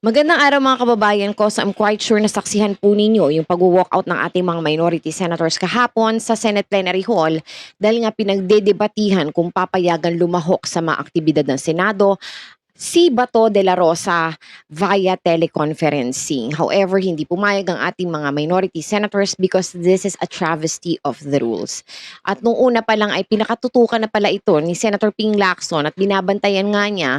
Magandang araw mga kababayan ko. So I'm quite sure na saksihan po ninyo yung pag-walkout ng ating mga minority senators kahapon sa Senate Plenary Hall dahil nga pinagdedebatihan kung papayagan lumahok sa mga aktibidad ng Senado si Bato de la Rosa via teleconferencing. However, hindi pumayag ang ating mga minority senators because this is a travesty of the rules. At nung una pa lang ay pinakatutukan na pala ito ni Senator Ping Lacson at binabantayan nga niya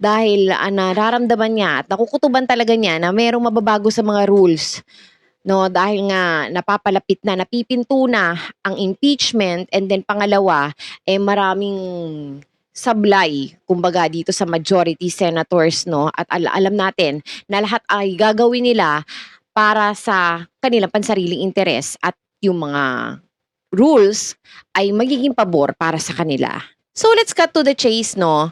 dahil nararamdaman niya at nakukutuban talaga niya na mayroong mababago sa mga rules. No, dahil nga napapalapit na, napipinto na ang impeachment, and then pangalawa, maraming sablay kumbaga dito sa majority senators, no, at alam natin na lahat ay gagawin nila para sa kanilang pansariling interes at yung mga rules ay magiging pabor para sa kanila. So let's cut to the chase, no.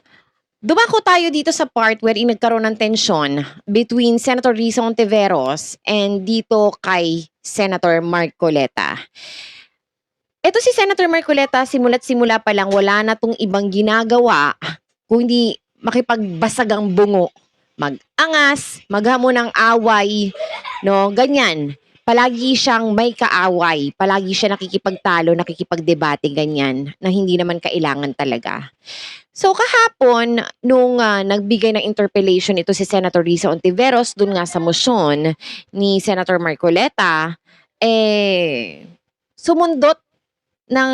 Dumako tayo dito sa part wherein nagkaroon ng tensyon between Senator Risa Ontiveros and dito kay Senator Marcoleta. Eto si Senator Marcoleta, simula't simula pa lang wala na 'tong ibang ginagawa kundi makipagbasag ang bungo, mag-angas, maghamon ng away, 'no, ganyan. Palagi siyang may kaaway, palagi siya nakikipagtalo, nakikipagdebate, ganyan, na hindi naman kailangan talaga. So kahapon nung, nagbigay ng interpellation ito si Senator Risa Ontiveros dun nga sa mosyon ni Senator Marcoleta, sumundot ng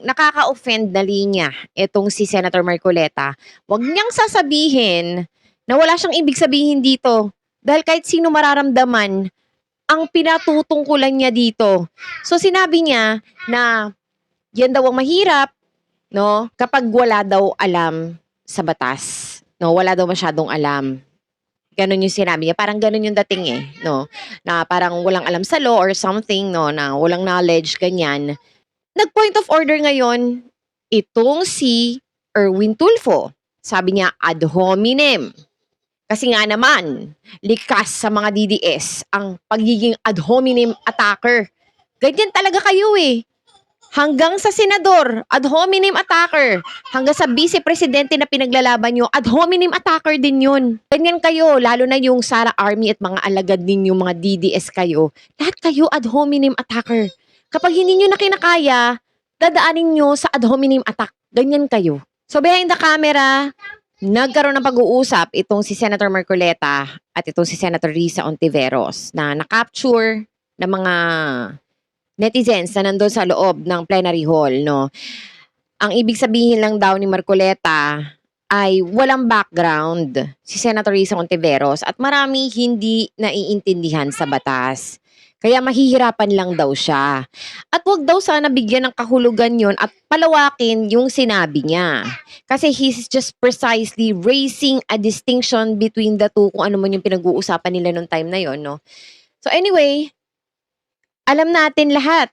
nakaka-offend na linya itong si Senator Marcoleta. Huwag niyang sasabihin na wala siyang ibig sabihin dito dahil kahit sino mararamdaman ang pinatutungkulan niya dito. So sinabi niya na yan daw ang mahirap, no, kapag wala daw alam sa batas. No, wala daw masyadong alam. Gano'n yung sinabi niya, parang gano'n yung dating no, na parang walang alam sa law or something, no, na walang knowledge, ganyan. Nag-point of order ngayon itong si Erwin Tulfo. Sabi niya ad hominem. Kasi nga naman, likas sa mga DDS ang pagiging ad hominem attacker. Ganyan talaga kayo Hanggang sa senador, ad hominem attacker. Hanggang sa vice-presidente na pinaglalaban nyo, ad hominem attacker din yun. Ganyan kayo, lalo na yung Sara Army at mga alagad ninyong mga DDS kayo. Lahat kayo ad hominem attacker. Kapag hindi nyo na kinakaya, dadaanin nyo sa ad hominem attack. Ganyan kayo. So behind the camera, nagkaroon ng pag-uusap itong si Senator Marcoleta at itong si Senator Risa Ontiveros na na-capture ng mga netizens na nandun sa loob ng plenary hall, no? Ang ibig sabihin lang daw ni Marcoleta ay walang background si Senator Risa Ontiveros at marami hindi naiintindihan sa batas. Kaya mahihirapan lang daw siya. At wag daw sana bigyan ng kahulugan yon at palawakin yung sinabi niya. Kasi he's just precisely raising a distinction between the two kung ano man yung pinag-uusapan nila nung time na yon, no? So anyway, alam natin lahat,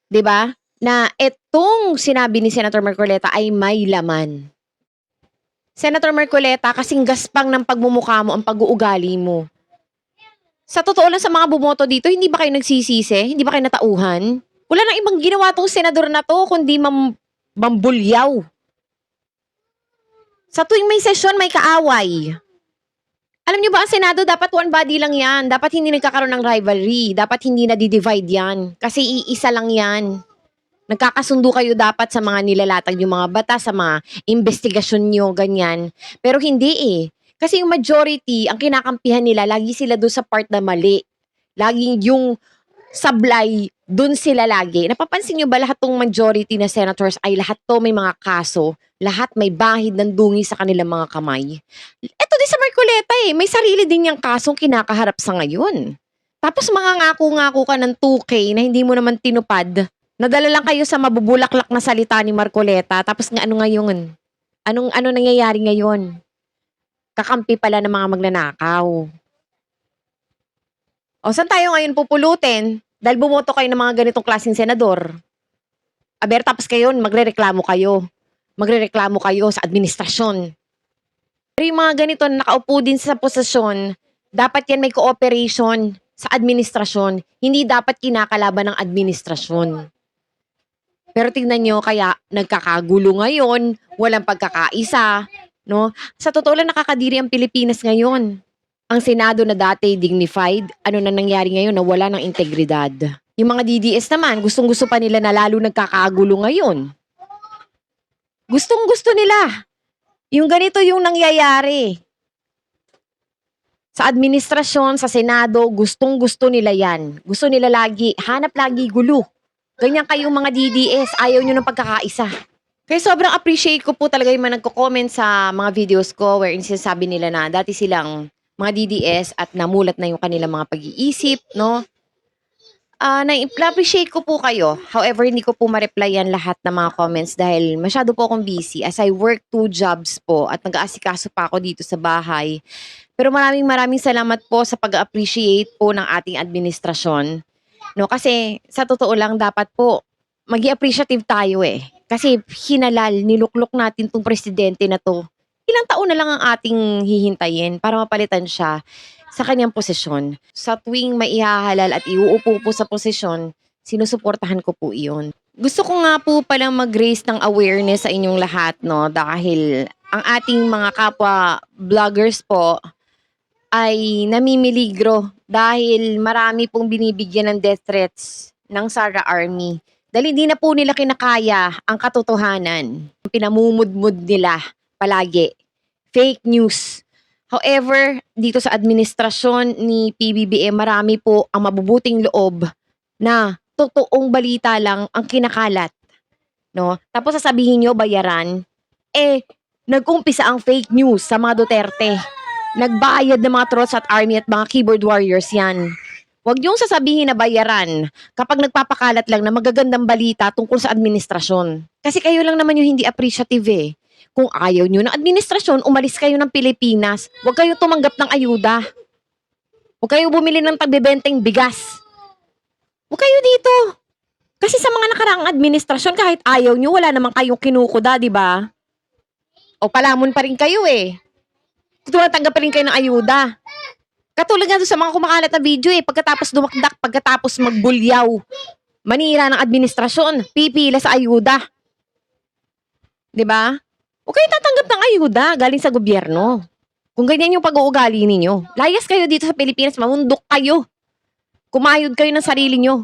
'di ba, na etong sinabi ni Senator Marcoleta ay may laman. Senator Marcoleta, kasing gaspang ng pagmumukha mo ang pag-uugali mo. Sa totoo lang sa mga bumoto dito, hindi ba kayo nagsisisi? Hindi ba kayo natauhan? Wala nang ibang ginawa tong senador na to kundi mambulyaw. Sa tuwing may sesyon, may kaaway. Alam niyo ba, ang Senado dapat one body lang yan. Dapat hindi nagkakaroon ng rivalry. Dapat hindi na-divide yan. Kasi iisa lang yan. Nagkakasundo kayo dapat sa mga nilalatag yung mga batas, sa mga investigasyon nyo, ganyan. Pero hindi Kasi yung majority, ang kinakampihan nila, lagi sila doon sa part na mali. Laging yung sablay, doon sila lagi. Napapansin nyo ba lahat tong majority na senators ay lahat to may mga kaso, lahat may bahid ng dungi sa kanilang mga kamay. Eto din sa Marcoleta may sarili din niyang kasong kinakaharap sa ngayon. Tapos mangangako-ngako ka ng 2K na hindi mo naman tinupad. Nadala lang kayo sa mabubulaklak na salita ni Marcoleta, tapos nga ano ngayon? Ano nangyayari ngayon? Kakampi pala ng mga magnanakaw. O saan tayo ngayon pupulutin? Dahil bumoto kayo ng mga ganitong klaseng senador. Aber tapos kayo, magrereklamo kayo. Magrereklamo kayo sa administrasyon. Pero yung mga ganito na nakaupo din sa posisyon, dapat yan may cooperation sa administrasyon. Hindi dapat kinakalaban ng administrasyon. Pero tingnan nyo, kaya nagkakagulo ngayon, walang pagkakaisa, no? Sa totoo lang nakakadiri ang Pilipinas ngayon. Ang Senado na dati dignified, ano na nangyari ngayon na wala ng integridad. Yung mga DDS naman, gustong-gusto pa nila na lalo nagkakagulo ngayon. Gustong-gusto nila. Yung ganito yung nangyayari. Sa administrasyon, sa Senado, gustong-gusto nila yan. Gusto nila lagi, hanap lagi gulo. Ganyan kayong mga DDS, ayaw nyo ng pagkakaisa. Kaya sobrang appreciate ko po talaga yung mga nagko-comment sa mga videos ko wherein sinasabi nila na dati silang mga DDS at namulat na yung kanilang mga pag-iisip, no? Na-appreciate ko po kayo. However, hindi ko po ma-replyan lahat ng mga comments dahil masyado po akong busy as I work 2 jobs po at nag-aasikaso pa ako dito sa bahay. Pero maraming salamat po sa pag-appreciate po ng ating administrasyon. No, kasi sa totoo lang dapat po maging appreciative tayo eh. Kasi hinalal, niluklok natin tong presidente na to. Ilang taon na lang ang ating hihintayin para mapalitan siya sa kanyang posisyon. Sa tuwing maihahalal at iuupo po sa posisyon, sinusuportahan ko po iyon. Gusto ko nga po palang mag-raise ng awareness sa inyong lahat, no? Dahil ang ating mga kapwa vloggers po ay namimiligro dahil marami pong binibigyan ng death threats ng Sara Army. Dahil hindi na po nila kinakaya ang katotohanan. Pinamumudmud nila palagi. Fake news. However, dito sa administrasyon ni PBBM, marami po ang mabubuting loob na totoong balita lang ang kinakalat. No? Tapos sasabihin nyo, bayaran. Nag-umpisa ang fake news sa mga Duterte. Nagbayad ng mga trolls at army at mga keyboard warriors yan. Huwag niyong sasabihin na bayaran kapag nagpapakalat lang na magagandang balita tungkol sa administrasyon. Kasi kayo lang naman yung hindi appreciative eh. Kung ayaw niyo ng administrasyon, umalis kayo ng Pilipinas. Huwag kayong tumanggap ng ayuda. Huwag kayong bumili ng pagbebenteng bigas. Huwag kayo dito. Kasi sa mga nakaraang administrasyon, kahit ayaw niyo, wala namang kayong kinukuda, di ba? O palamon pa rin kayo eh. Tumatanggap pa rin kayo ng ayuda. Katulad nga doon sa mga kumakalat na video eh, pagkatapos dumakdak, pagkatapos magbulyaw, manira ng administrasyon, pipila sa ayuda. 'Di ba? Huwag kayong tatanggap ng ayuda galing sa gobyerno. Kung ganyan yung pag-uugali ninyo, layas kayo dito sa Pilipinas, mamundok kayo. Kumayod kayo ng sarili nyo.